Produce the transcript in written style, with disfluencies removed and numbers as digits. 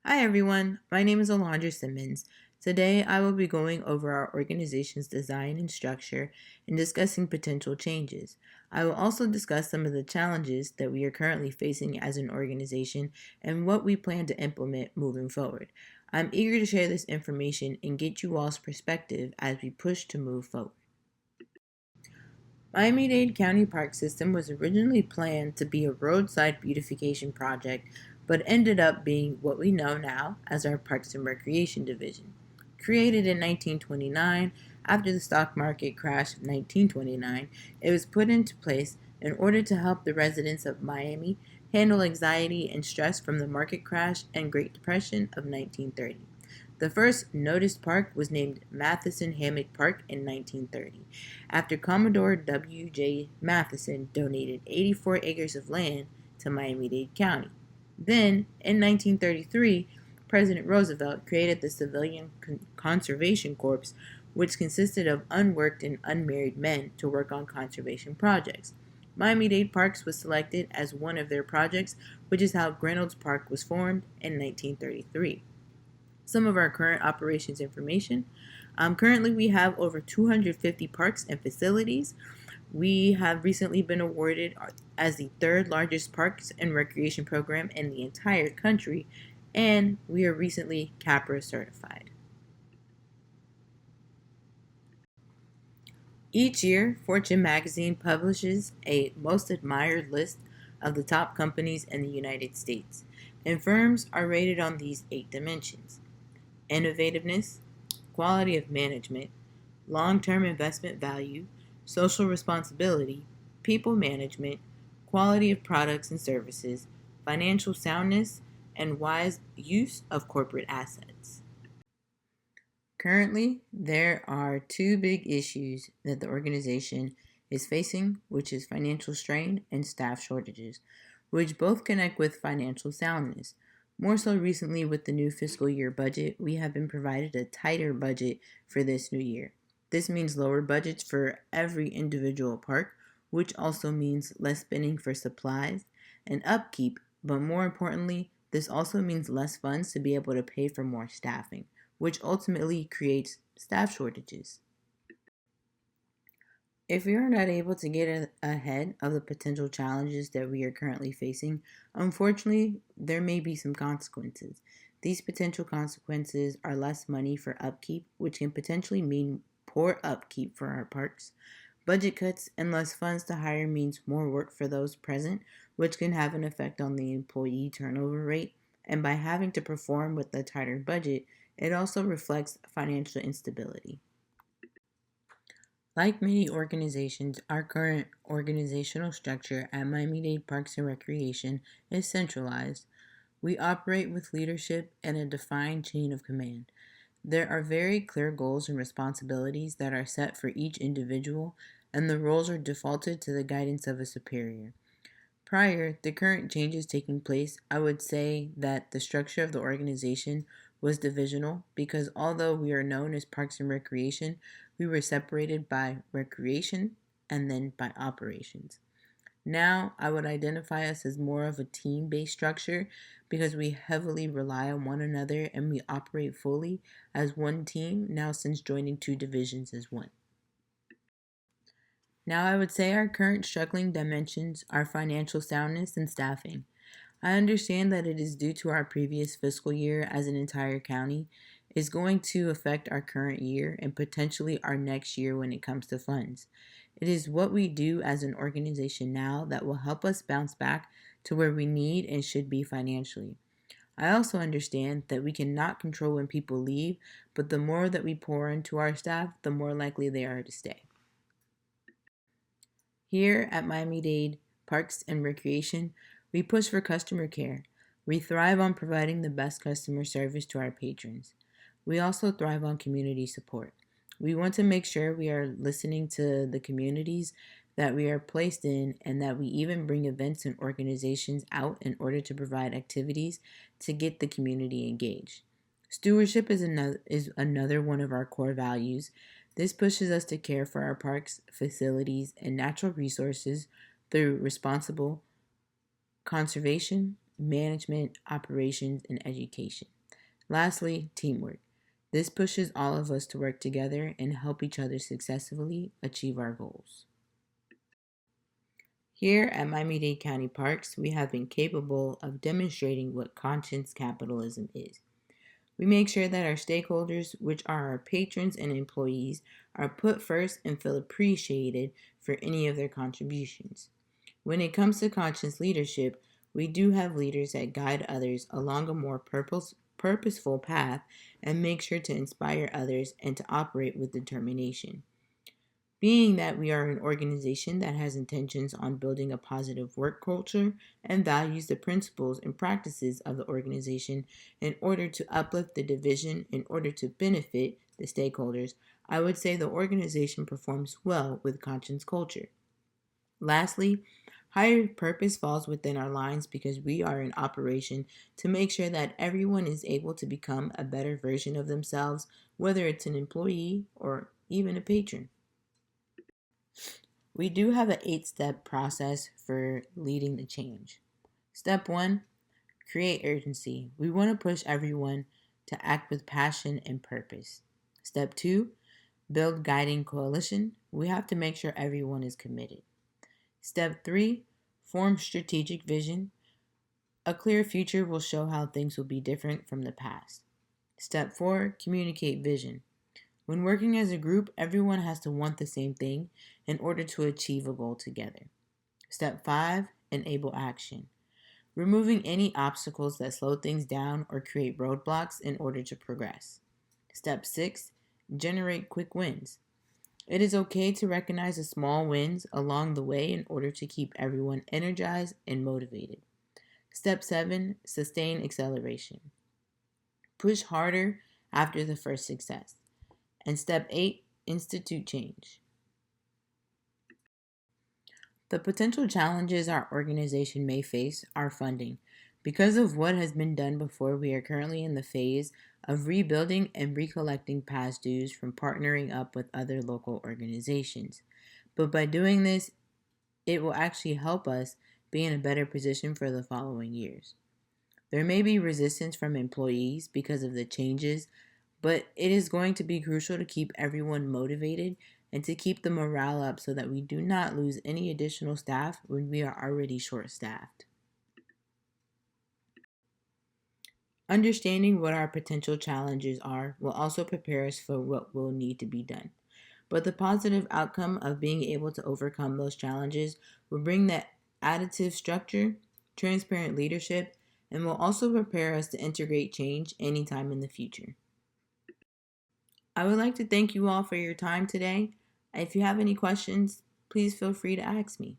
Hi everyone, my name is Alondra Simmons. Today I will be going over our organization's design and structure and discussing potential changes. I will also discuss some of the challenges that we are currently facing as an organization and what we plan to implement moving forward. I'm eager to share this information and get you all's perspective as we push to move forward. Miami-Dade County Park System was originally planned to be a roadside beautification project, but ended up being what we know now as our Parks and Recreation Division. Created in 1929, after the stock market crash of 1929, it was put into place in order to help the residents of Miami handle anxiety and stress from the market crash and Great Depression of 1930. The first noticed park was named Matheson Hammock Park in 1930, after Commodore W. J. Matheson donated 84 acres of land to Miami-Dade County. Then, in 1933, President Roosevelt created the Civilian Conservation Corps, which consisted of unworked and unmarried men to work on conservation projects. Miami-Dade Parks was selected as one of their projects, which is how Reynolds Park was formed in 1933. Some of our current operations information. Currently, we have over 250 parks and facilities. We have recently been awarded as the third largest parks and recreation program in the entire country, and we are recently CAPRA certified. Each year, Fortune magazine publishes a most admired list of the top companies in the United States, and firms are rated on these 8 dimensions: innovativeness, quality of management, long-term investment value, social responsibility, people management, quality of products and services, financial soundness, and wise use of corporate assets. Currently, there are two big issues that the organization is facing, which is financial strain and staff shortages, which both connect with financial soundness. More so recently with the new fiscal year budget, we have been provided a tighter budget for this new year. This means lower budgets for every individual park, which also means less spending for supplies and upkeep, but more importantly, this also means less funds to be able to pay for more staffing, which ultimately creates staff shortages. If we are not able to get ahead of the potential challenges that we are currently facing, unfortunately, there may be some consequences. These potential consequences are less money for upkeep, which can potentially mean poor upkeep for our parks. Budget cuts and less funds to hire means more work for those present, which can have an effect on the employee turnover rate. And by having to perform with a tighter budget, it also reflects financial instability. Like many organizations, our current organizational structure at Miami-Dade Parks and Recreation is centralized. We operate with leadership and a defined chain of command. There are very clear goals and responsibilities that are set for each individual, and the roles are defaulted to the guidance of a superior. Prior the current changes taking place, I would say that the structure of the organization was divisional because although we are known as Parks and Recreation, we were separated by recreation and then by operations. Now, I would identify us as more of a team based structure because we heavily rely on one another and we operate fully as one team now since joining two divisions as one. Now, I would say our current struggling dimensions are financial soundness and staffing. I understand that it is due to our previous fiscal year as an entire county is going to affect our current year and potentially our next year when it comes to funds. It is what we do as an organization now that will help us bounce back to where we need and should be financially. I also understand that we cannot control when people leave, but the more that we pour into our staff, the more likely they are to stay. Here at Miami-Dade Parks and Recreation, we push for customer care. We thrive on providing the best customer service to our patrons. We also thrive on community support. We want to make sure we are listening to the communities that we are placed in and that we even bring events and organizations out in order to provide activities to get the community engaged. Stewardship is another one of our core values. This pushes us to care for our parks, facilities, and natural resources through responsible conservation, management, operations, and education. Lastly, teamwork. This pushes all of us to work together and help each other successfully achieve our goals. Here at Miami-Dade County Parks, we have been capable of demonstrating what conscious capitalism is. We make sure that our stakeholders, which are our patrons and employees, are put first and feel appreciated for any of their contributions. When it comes to conscious leadership, we do have leaders that guide others along a more purposeful path and make sure to inspire others and to operate with determination. Being that we are an organization that has intentions on building a positive work culture and values the principles and practices of the organization in order to uplift the division in order to benefit the stakeholders, I would say the organization performs well with conscience culture. Lastly, higher purpose falls within our lines because we are in operation to make sure that everyone is able to become a better version of themselves, whether it's an employee or even a patron. We do have an 8-step process for leading the change. Step 1, create urgency. We want to push everyone to act with passion and purpose. Step 2, build guiding coalition. We have to make sure everyone is committed. Step 3, form strategic vision. A clear future will show how things will be different from the past. Step 4, communicate vision. When working as a group, everyone has to want the same thing in order to achieve a goal together. Step 5, enable action. Removing any obstacles that slow things down or create roadblocks in order to progress. Step 6, generate quick wins. It is okay to recognize the small wins along the way in order to keep everyone energized and motivated. Step 7, sustain acceleration. Push harder after the first success. And step 8, institute change. The potential challenges our organization may face are funding. Because of what has been done before, we are currently in the phase of rebuilding and recollecting past dues from partnering up with other local organizations. But by doing this, it will actually help us be in a better position for the following years. There may be resistance from employees because of the changes, but it is going to be crucial to keep everyone motivated and to keep the morale up so that we do not lose any additional staff when we are already short-staffed. Understanding what our potential challenges are will also prepare us for what will need to be done. But the positive outcome of being able to overcome those challenges will bring that additive structure, transparent leadership, and will also prepare us to integrate change anytime in the future. I would like to thank you all for your time today. If you have any questions, please feel free to ask me.